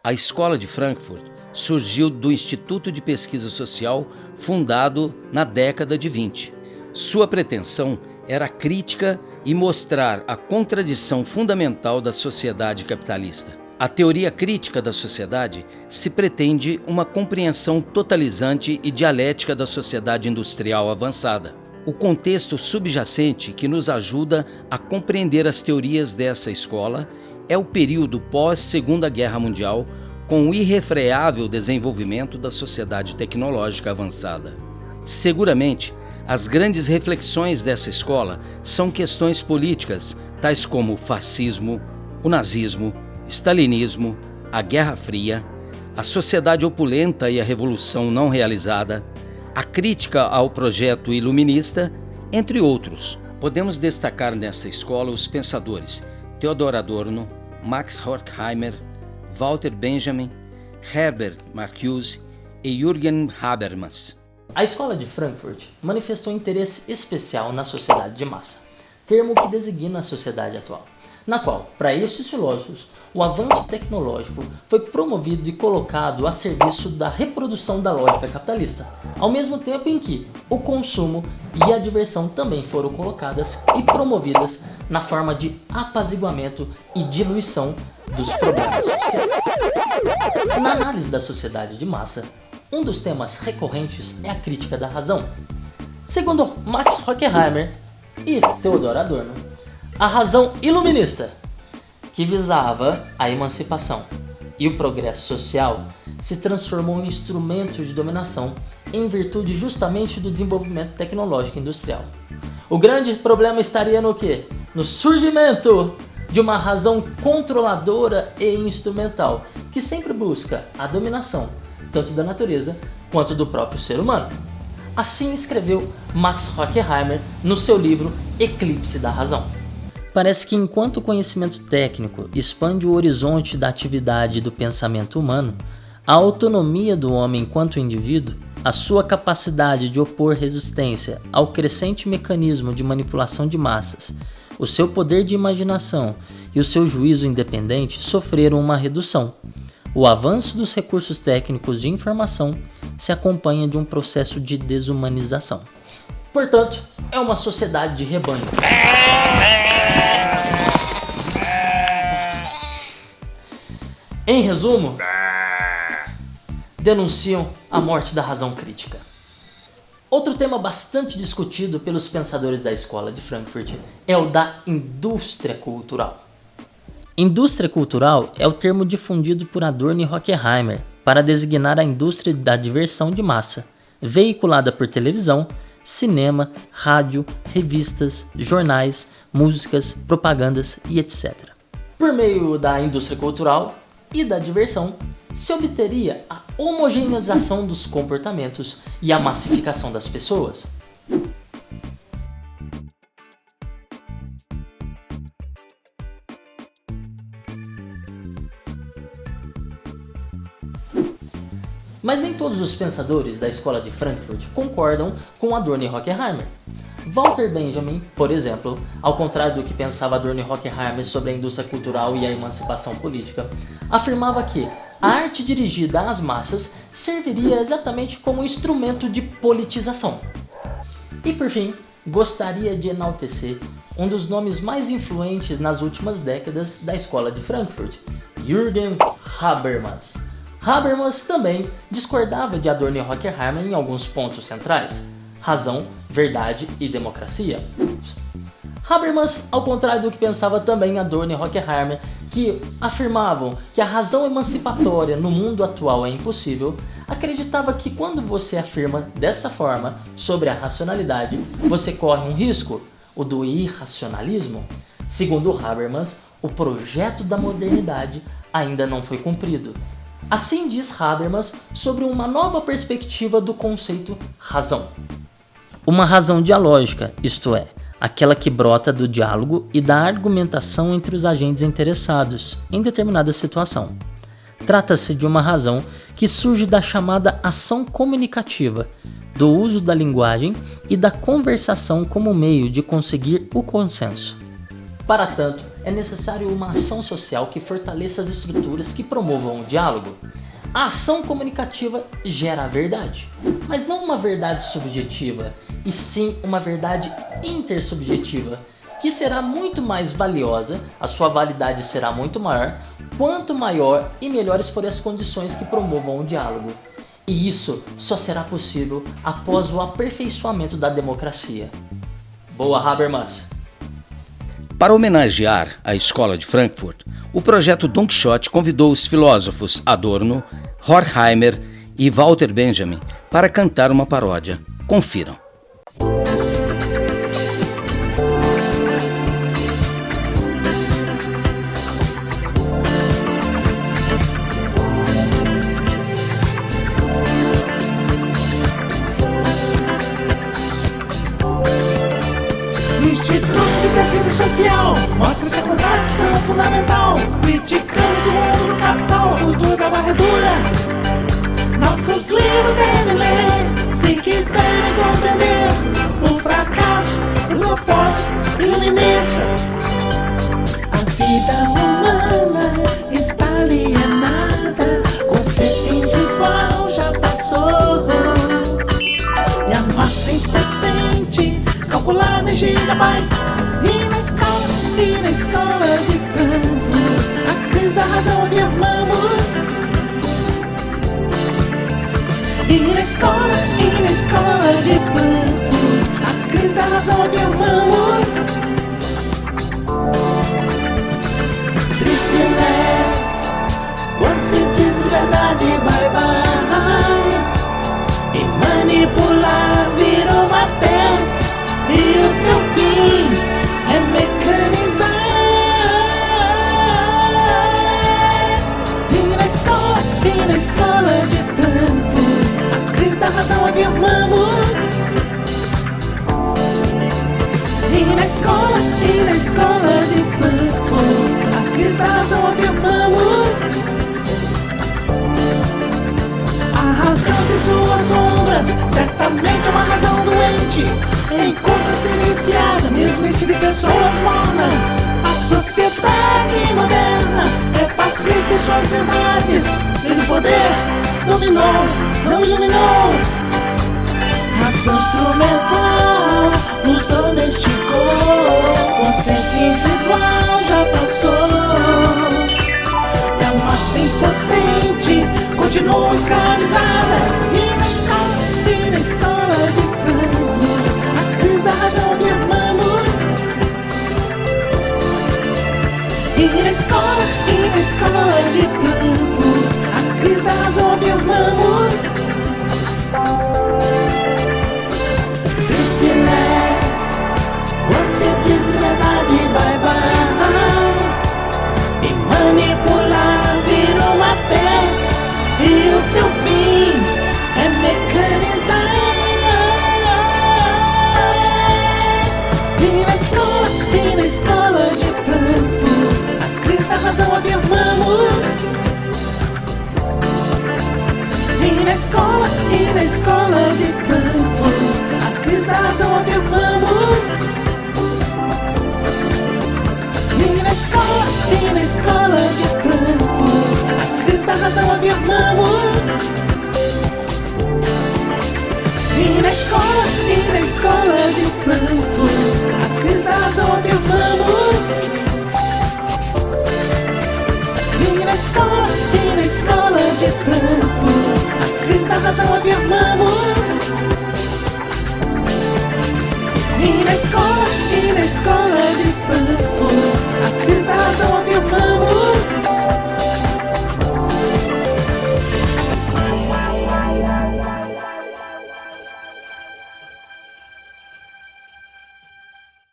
A Escola de Frankfurt surgiu do Instituto de Pesquisa Social, fundado na década de 20. Sua pretensão era a crítica e mostrar a contradição fundamental da sociedade capitalista. A teoria crítica da sociedade se pretende uma compreensão totalizante e dialética da sociedade industrial avançada. O contexto subjacente que nos ajuda a compreender as teorias dessa escola é o período pós-Segunda Guerra Mundial, com o irrefreável desenvolvimento da sociedade tecnológica avançada. Seguramente, as grandes reflexões dessa escola são questões políticas, tais como o fascismo, o nazismo, stalinismo, a Guerra Fria, a sociedade opulenta e a revolução não realizada, a crítica ao projeto iluminista, entre outros. Podemos destacar nessa escola os pensadores Theodor Adorno, Max Horkheimer, Walter Benjamin, Herbert Marcuse e Jürgen Habermas. A Escola de Frankfurt manifestou interesse especial na sociedade de massa, termo que designa a sociedade atual, na qual, para estes filósofos, o avanço tecnológico foi promovido e colocado a serviço da reprodução da lógica capitalista, ao mesmo tempo em que o consumo e a diversão também foram colocadas e promovidas na forma de apaziguamento e diluição dos problemas sociais. Na análise da sociedade de massa, um dos temas recorrentes é a crítica da razão. Segundo Max Horkheimer e Theodor Adorno, a razão iluminista, que visava a emancipação e o progresso social, se transformou em instrumento de dominação em virtude justamente do desenvolvimento tecnológico e industrial. O grande problema estaria no quê? No surgimento de uma razão controladora e instrumental, que sempre busca a dominação, tanto da natureza quanto do próprio ser humano. Assim escreveu Max Horkheimer no seu livro Eclipse da Razão. Parece que enquanto o conhecimento técnico expande o horizonte da atividade do pensamento humano, a autonomia do homem enquanto indivíduo, a sua capacidade de opor resistência ao crescente mecanismo de manipulação de massas, o seu poder de imaginação e o seu juízo independente sofreram uma redução. O avanço dos recursos técnicos de informação se acompanha de um processo de desumanização. Portanto, é uma sociedade de rebanho. Em resumo, denunciam a morte da razão crítica. Outro tema bastante discutido pelos pensadores da Escola de Frankfurt é o da indústria cultural. Indústria cultural é o termo difundido por Adorno e Horkheimer para designar a indústria da diversão de massa, veiculada por televisão, cinema, rádio, revistas, jornais, músicas, propagandas e etc. Por meio da indústria cultural e da diversão, se obteria a homogeneização dos comportamentos e a massificação das pessoas. Mas nem todos os pensadores da Escola de Frankfurt concordam com Adorno e Horkheimer. Walter Benjamin, por exemplo, ao contrário do que pensava Adorno e Horkheimer sobre a indústria cultural e a emancipação política, afirmava que a arte dirigida às massas serviria exatamente como instrumento de politização. E por fim, gostaria de enaltecer um dos nomes mais influentes nas últimas décadas da Escola de Frankfurt, Jürgen Habermas. Habermas também discordava de Adorno e Horkheimer em alguns pontos centrais: razão, verdade e democracia. Habermas, ao contrário do que pensava também Adorno e Horkheimer, que afirmavam que a razão emancipatória no mundo atual é impossível, acreditava que quando você afirma dessa forma sobre a racionalidade, você corre um risco, o do irracionalismo. Segundo Habermas, o projeto da modernidade ainda não foi cumprido. Assim diz Habermas sobre uma nova perspectiva do conceito razão. Uma razão dialógica, isto é, aquela que brota do diálogo e da argumentação entre os agentes interessados em determinada situação. Trata-se de uma razão que surge da chamada ação comunicativa, do uso da linguagem e da conversação como meio de conseguir o consenso. Para tanto, é necessário uma ação social que fortaleça as estruturas que promovam o diálogo. A ação comunicativa gera a verdade, mas não uma verdade subjetiva, e sim uma verdade intersubjetiva, que será muito mais valiosa, a sua validade será muito maior, quanto maior e melhores forem as condições que promovam o diálogo. E isso só será possível após o aperfeiçoamento da democracia. Boa, Habermas! Para homenagear a Escola de Frankfurt, o projeto Don Quixote convidou os filósofos Adorno, Horkheimer e Walter Benjamin para cantar uma paródia. Confiram. Instituto de Pesquisa Social mostra-se a contradição fundamental. Criticamos o mundo do capital, a cultura da varredura. Nossos livros devem ler, se quiserem compreender o fracasso, o propósito iluminista. A vida humana está alienada, consciência individual já passou, e a massa impotente calculada em gigabyte. E na escola de Frankfurt, a crise da razão afirmamos. E na escola de Frankfurt, a crise da razão afirmamos. Triste é quando se diz liberdade, bye bye, e manipular virou uma peste, e o seu fim é mecanizar. E na escola de Frankfurt, a crise da razão afirmamos. E na escola de Frankfurt, a crise da razão afirmamos. A razão tem suas sombras, certamente é uma razão doente. Encontra-se iniciada, mesmo entre pessoas mornas. A sociedade moderna é fascista em suas verdades. E o poder dominou, não iluminou. Razão instrumental nos domesticou. Consciência individual já passou, e a massa impotente continua escravizada. E na escola de Frankfurt, a crise da razão afirmamos. E na escola de Frankfurt, a crise da razão afirmamos. Triste né quando se diz liberdade, bye bye, e manipular virou uma peste, e o seu fim é mecanizar. E na escola de Frankfurt, a crise da razão afirmamos. E na escola de Frankfurt, a crise da razão afirmamos. E na escola de Frankfurt, a crise da razão afirmamos. E na escola de Frankfurt, a crise da razão afirmamos. E na escola de Frankfurt, a crise da razão afirmamos. E na escola